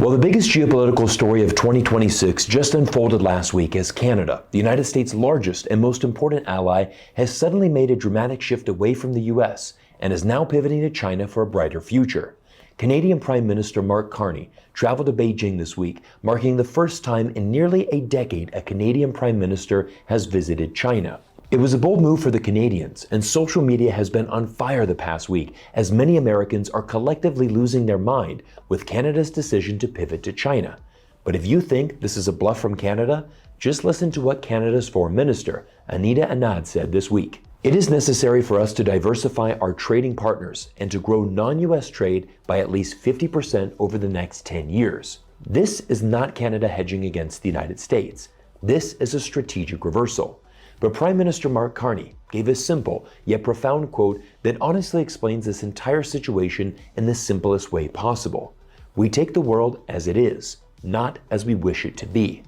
Well, the biggest geopolitical story of 2026 just unfolded last week as Canada, the United States' largest and most important ally, has suddenly made a dramatic shift away from the US and is now pivoting to China for a brighter future. Canadian Prime Minister Mark Carney traveled to Beijing this week, marking the first time in nearly a decade a Canadian Prime Minister has visited China. It was a bold move for the Canadians, and social media has been on fire the past week as many Americans are collectively losing their mind with Canada's decision to pivot to China. But if you think this is a bluff from Canada, just listen to what Canada's Foreign Minister, Anita Anand, said this week. It is necessary for us to diversify our trading partners and to grow non-US trade by at least 50% over the next 10 years. This is not Canada hedging against the United States. This is a strategic reversal. But Prime Minister Mark Carney gave a simple yet profound quote that honestly explains this entire situation in the simplest way possible. We take the world as it is, not as we wish it to be.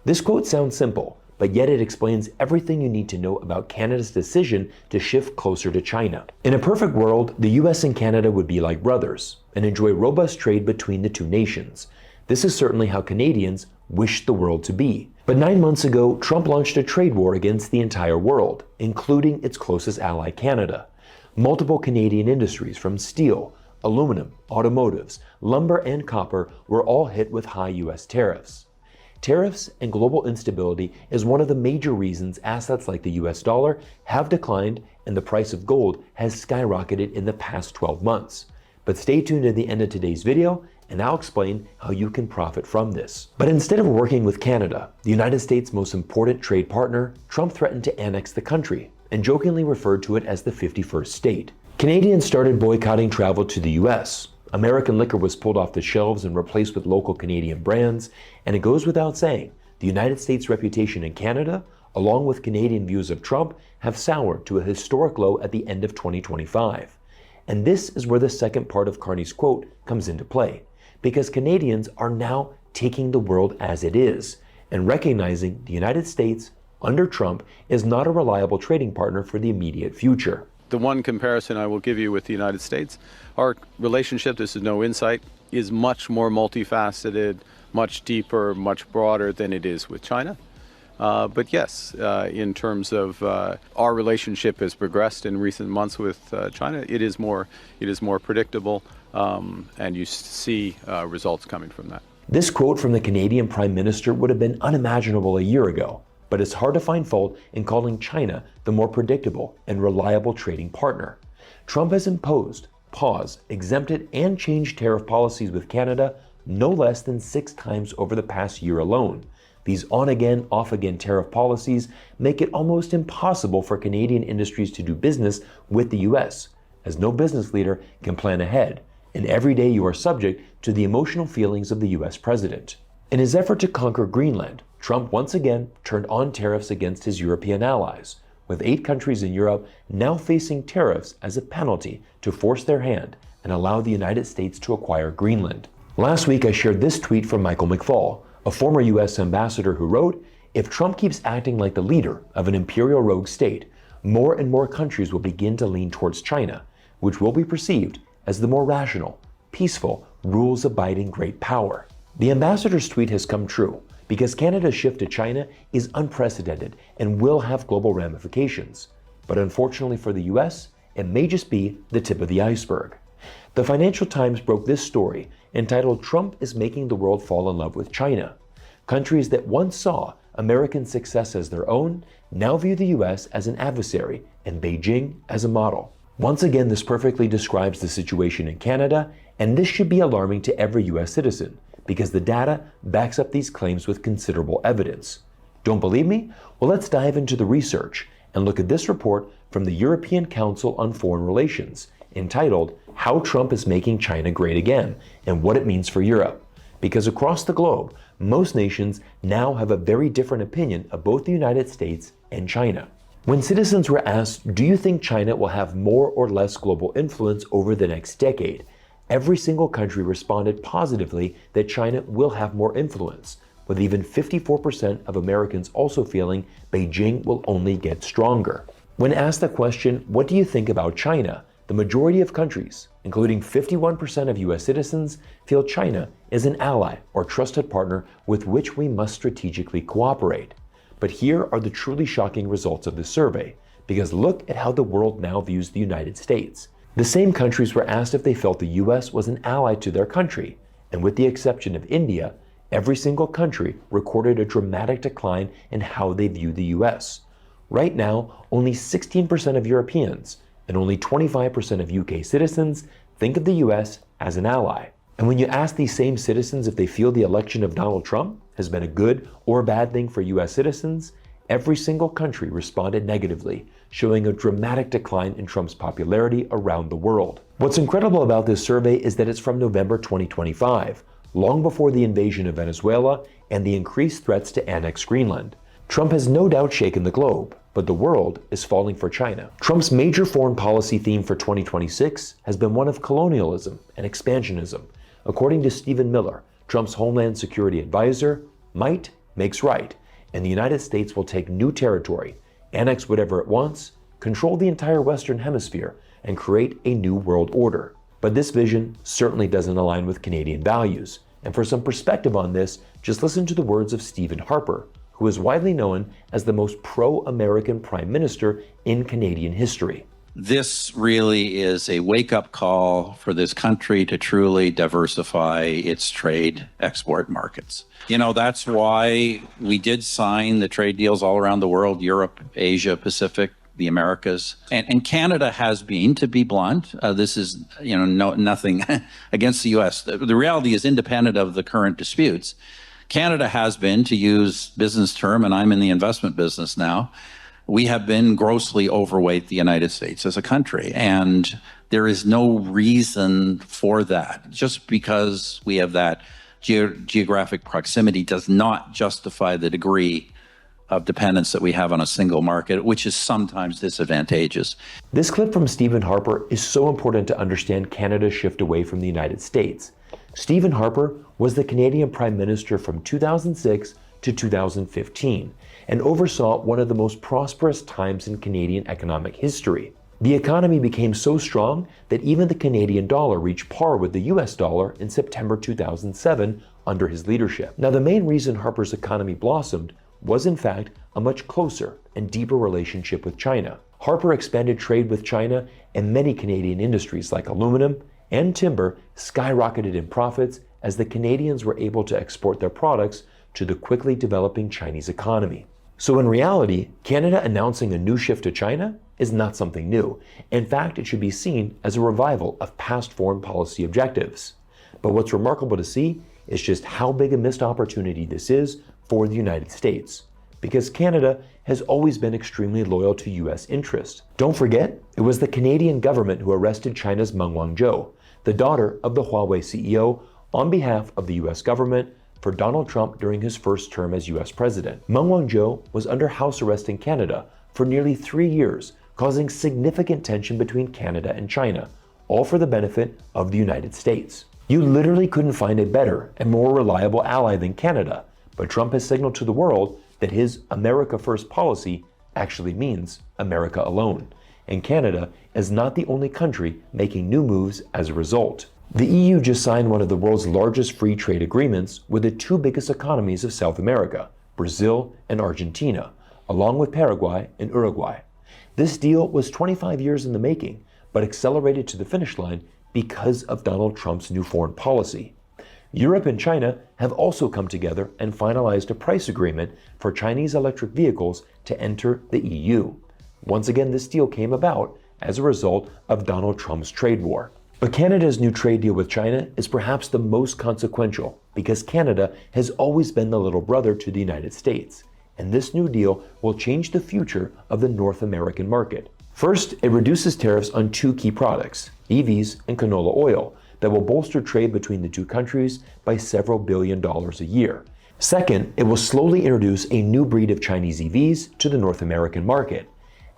This quote sounds simple, but yet it explains everything you need to know about Canada's decision to shift closer to China. In a perfect world, the US and Canada would be like brothers and enjoy robust trade between the two nations. This is certainly how Canadians wish the world to be. But 9 months ago, Trump launched a trade war against the entire world, including its closest ally, Canada. Multiple Canadian industries from steel, aluminum, automotives, lumber, and copper were all hit with high US tariffs. Tariffs and global instability is one of the major reasons assets like the US dollar have declined and the price of gold has skyrocketed in the past 12 months. But stay tuned at the end of today's video and I'll explain how you can profit from this. But instead of working with Canada, the United States' most important trade partner, Trump threatened to annex the country and jokingly referred to it as the 51st state. Canadians started boycotting travel to the US. American liquor was pulled off the shelves and replaced with local Canadian brands, and it goes without saying, the United States' reputation in Canada, along with Canadian views of Trump, have soured to a historic low at the end of 2025. And this is where the second part of Carney's quote comes into play, because Canadians are now taking the world as it is and recognizing the United States under Trump is not a reliable trading partner for the immediate future. The one comparison I will give you with the United States, our relationship, this is no insight, is much more multifaceted, much deeper, much broader than it is with China. But yes, in terms of our relationship has progressed in recent months with China, it is more predictable, and you see results coming from that. This quote from the Canadian Prime Minister would have been unimaginable a year ago, but it's hard to find fault in calling China the more predictable and reliable trading partner. Trump has imposed, paused, exempted, and changed tariff policies with Canada no less than 6 times over the past year alone. These on-again, off-again tariff policies make it almost impossible for Canadian industries to do business with the US, as no business leader can plan ahead, and every day you are subject to the emotional feelings of the US president. In his effort to conquer Greenland, Trump once again turned on tariffs against his European allies, with 8 countries in Europe now facing tariffs as a penalty to force their hand and allow the United States to acquire Greenland. Last week I shared this tweet from Michael McFaul, a former US ambassador, who wrote, "If Trump keeps acting like the leader of an imperial rogue state, more and more countries will begin to lean towards China, which will be perceived as the more rational, peaceful, rules-abiding great power." The ambassador's tweet has come true because Canada's shift to China is unprecedented and will have global ramifications. But unfortunately for the US, it may just be the tip of the iceberg. The Financial Times broke this story entitled "Trump is Making the World Fall in Love with China." Countries that once saw American success as their own now view the US as an adversary and Beijing as a model. Once again, this perfectly describes the situation in Canada, and this should be alarming to every US citizen because the data backs up these claims with considerable evidence. Don't believe me? Well, let's dive into the research and look at this report from the European Council on Foreign Relations entitled "How Trump is Making China Great Again and What It Means for Europe." Because across the globe, most nations now have a very different opinion of both the United States and China. When citizens were asked, do you think China will have more or less global influence over the next decade? Every single country responded positively that China will have more influence, with even 54% of Americans also feeling Beijing will only get stronger. When asked the question, what do you think about China? The majority of countries, including 51% of US citizens, feel China is an ally or trusted partner with which we must strategically cooperate. But here are the truly shocking results of this survey, because look at how the world now views the United States. The same countries were asked if they felt the US was an ally to their country, and with the exception of India, every single country recorded a dramatic decline in how they view the US. Right now, only 16% of Europeans and only 25% of UK citizens think of the US as an ally. And when you ask these same citizens if they feel the election of Donald Trump has been a good or bad thing for US citizens, every single country responded negatively, showing a dramatic decline in Trump's popularity around the world. What's incredible about this survey is that it's from November 2025, long before the invasion of Venezuela and the increased threats to annex Greenland. Trump has no doubt shaken the globe, but the world is falling for China. Trump's major foreign policy theme for 2026 has been one of colonialism and expansionism. According to Stephen Miller, Trump's Homeland Security advisor, might makes right, and the United States will take new territory, annex whatever it wants, control the entire Western Hemisphere, and create a new world order. But this vision certainly doesn't align with Canadian values. And for some perspective on this, just listen to the words of Stephen Harper, who is widely known as the most pro-American prime minister in Canadian history. This really is a wake-up call for this country to truly diversify its trade export markets. You know, that's why we did sign the trade deals all around the world, Europe, Asia, Pacific, the Americas. And Canada has been, to be blunt, this is, nothing against the U.S. The reality is, independent of the current disputes, Canada has been, to use business term, and I'm in the investment business now, we have been grossly overweight the United States as a country. And there is no reason for that. Just because we have that geographic proximity does not justify the degree of dependence that we have on a single market, which is sometimes disadvantageous. This clip from Stephen Harper is so important to understand Canada's shift away from the United States. Stephen Harper was the Canadian Prime Minister from 2006 to 2015 and oversaw one of the most prosperous times in Canadian economic history. The economy became so strong that even the Canadian dollar reached par with the US dollar in September 2007 under his leadership. Now, the main reason Harper's economy blossomed was in fact a much closer and deeper relationship with China. Harper expanded trade with China, and many Canadian industries like aluminum and timber skyrocketed in profits as the Canadians were able to export their products to the quickly developing Chinese economy. So in reality, Canada announcing a new shift to China is not something new. In fact, it should be seen as a revival of past foreign policy objectives. But what's remarkable to see is just how big a missed opportunity this is for the United States, because Canada has always been extremely loyal to US interests. Don't forget, it was the Canadian government who arrested China's Meng Wanzhou, the daughter of the Huawei CEO, on behalf of the US government for Donald Trump during his first term as US president. Meng Wanzhou was under house arrest in Canada for nearly 3 years, causing significant tension between Canada and China, all for the benefit of the United States. You literally couldn't find a better and more reliable ally than Canada, but Trump has signaled to the world that his America First policy actually means America alone. And Canada is not the only country making new moves as a result. The EU just signed one of the world's largest free trade agreements with the two biggest economies of South America, Brazil and Argentina, along with Paraguay and Uruguay. This deal was 25 years in the making, but accelerated to the finish line because of Donald Trump's new foreign policy. Europe and China have also come together and finalized a price agreement for Chinese electric vehicles to enter the EU. Once again, this deal came about as a result of Donald Trump's trade war. But Canada's new trade deal with China is perhaps the most consequential because Canada has always been the little brother to the United States, and this new deal will change the future of the North American market. First, it reduces tariffs on two key products, EVs and canola oil, that will bolster trade between the two countries by several $billion a year. Second, it will slowly introduce a new breed of Chinese EVs to the North American market.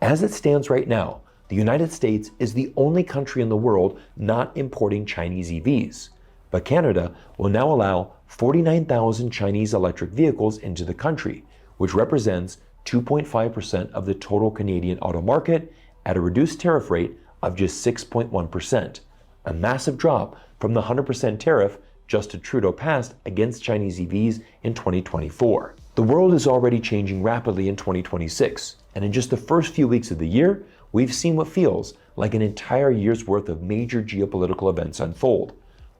As it stands right now, the United States is the only country in the world not importing Chinese EVs. But Canada will now allow 49,000 Chinese electric vehicles into the country, which represents 2.5% of the total Canadian auto market at a reduced tariff rate of just 6.1%. a massive drop from the 100% tariff Justin Trudeau passed against Chinese EVs in 2024. The world is already changing rapidly in 2026, and in just the first few weeks of the year, we've seen what feels like an entire year's worth of major geopolitical events unfold.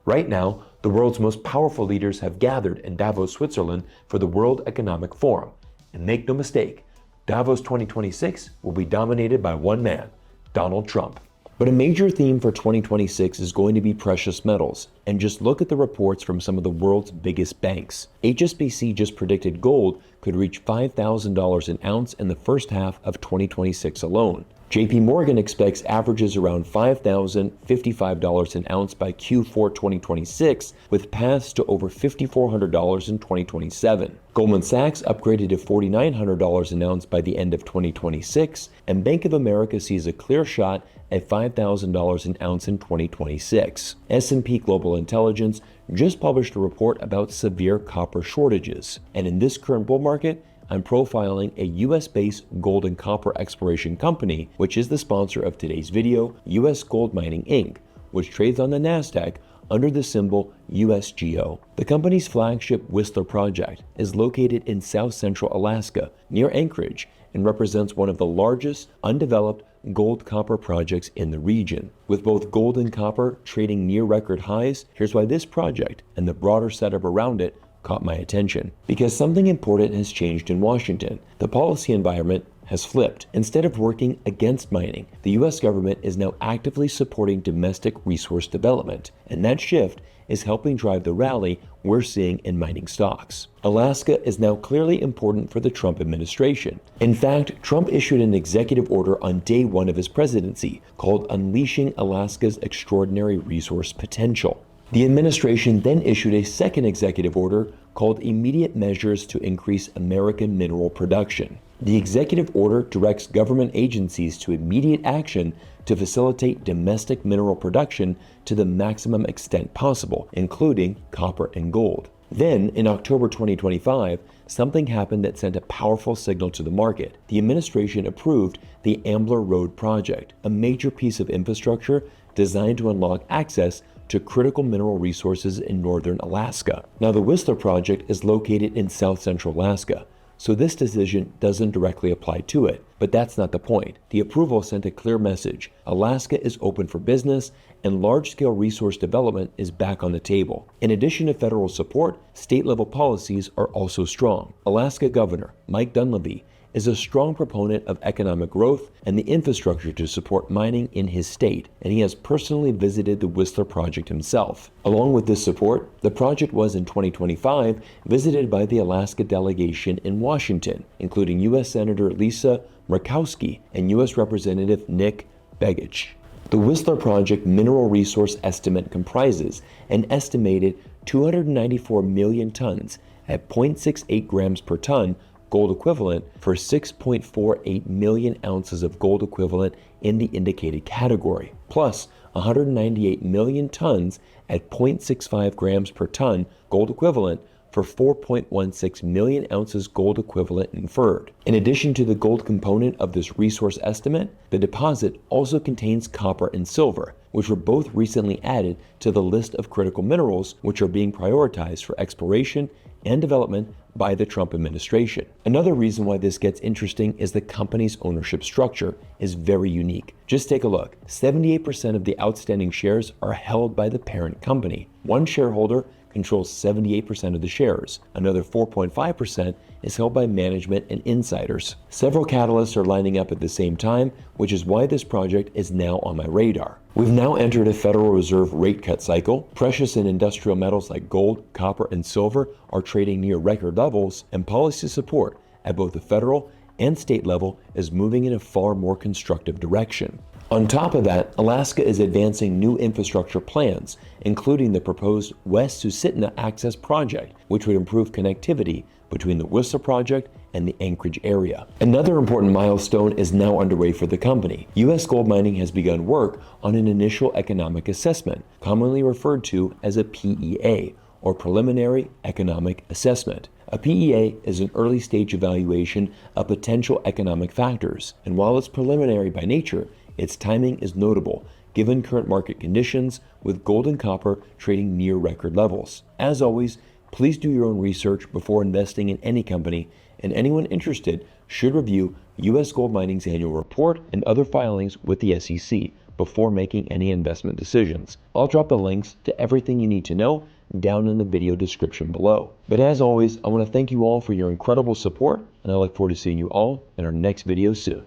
Right now, the world's most powerful leaders have gathered in Davos, Switzerland for the World Economic Forum. And make no mistake, Davos 2026 will be dominated by one man, Donald Trump. But a major theme for 2026 is going to be precious metals, and just look at the reports from some of the world's biggest banks. HSBC just predicted gold could reach $5,000 an ounce in the first half of 2026 alone. JP Morgan expects averages around $5,055 an ounce by Q4 2026, with paths to over $5,400 in 2027. Goldman Sachs upgraded to $4,900 an ounce by the end of 2026, and Bank of America sees a clear shot at $5,000 an ounce in 2026. S&P Global Intelligence just published a report about severe copper shortages, and in this current bull market, I'm profiling a US-based gold and copper exploration company, which is the sponsor of today's video, US Gold Mining Inc., which trades on the NASDAQ under the symbol USGO. The company's flagship Whistler project is located in south-central Alaska, near Anchorage, and represents one of the largest undeveloped gold-copper projects in the region. With both gold and copper trading near record highs, here's why this project and the broader setup around it caught my attention. Because something important has changed in Washington. The policy environment has flipped. Instead of working against mining, the US government is now actively supporting domestic resource development, and that shift is helping drive the rally we're seeing in mining stocks. Alaska is now clearly important for the Trump administration. In fact, Trump issued an executive order on day one of his presidency called Unleashing Alaska's Extraordinary Resource Potential. The administration then issued a second executive order called Immediate Measures to Increase American Mineral Production. The executive order directs government agencies to immediate action to facilitate domestic mineral production to the maximum extent possible, including copper and gold. Then, in October 2025, something happened that sent a powerful signal to the market. The administration approved the Ambler Road project, a major piece of infrastructure designed to unlock access to critical mineral resources in northern Alaska. Now, the Whistler project is located in south-central Alaska, so this decision doesn't directly apply to it. But that's not the point. The approval sent a clear message. Alaska is open for business, and large-scale resource development is back on the table. In addition to federal support, state-level policies are also strong. Alaska Governor Mike Dunleavy is a strong proponent of economic growth and the infrastructure to support mining in his state, and he has personally visited the Whistler project himself. Along with this support, the project was in 2025 visited by the Alaska delegation in Washington, including U.S. Senator Lisa Murkowski and U.S. Representative Nick Begich. The Whistler project mineral resource estimate comprises an estimated 294 million tons at 0.68 grams per ton gold equivalent for 6.48 million ounces of gold equivalent in the indicated category, plus 198 million tons at 0.65 grams per ton gold equivalent for 4.16 million ounces gold equivalent inferred. In addition to the gold component of this resource estimate, the deposit also contains copper and silver, which were both recently added to the list of critical minerals which are being prioritized for exploration and development by the Trump administration. Another reason why this gets interesting is the company's ownership structure is very unique. Just take a look. 78% of the outstanding shares are held by the parent company. One shareholder controls 78% of the shares. Another 4.5% is held by management and insiders. Several catalysts are lining up at the same time, which is why this project is now on my radar. We've now entered a Federal Reserve rate cut cycle. Precious and industrial metals like gold, copper, and silver are trading near record levels, and policy support at both the federal and state level is moving in a far more constructive direction. On top of that, Alaska is advancing new infrastructure plans, including the proposed West Susitna Access Project, which would improve connectivity between the Whistler project and the Anchorage area. Another important milestone is now underway for the company. U.S. Gold Mining has begun work on an initial economic assessment, commonly referred to as a PEA, or Preliminary Economic Assessment. A PEA is an early stage evaluation of potential economic factors, and while it's preliminary by nature, its timing is notable, given current market conditions, with gold and copper trading near record levels. As always, please do your own research before investing in any company, and anyone interested should review U.S. Gold Mining's annual report and other filings with the SEC before making any investment decisions. I'll drop the links to everything you need to know down in the video description below. But as always, I want to thank you all for your incredible support, and I look forward to seeing you all in our next video soon.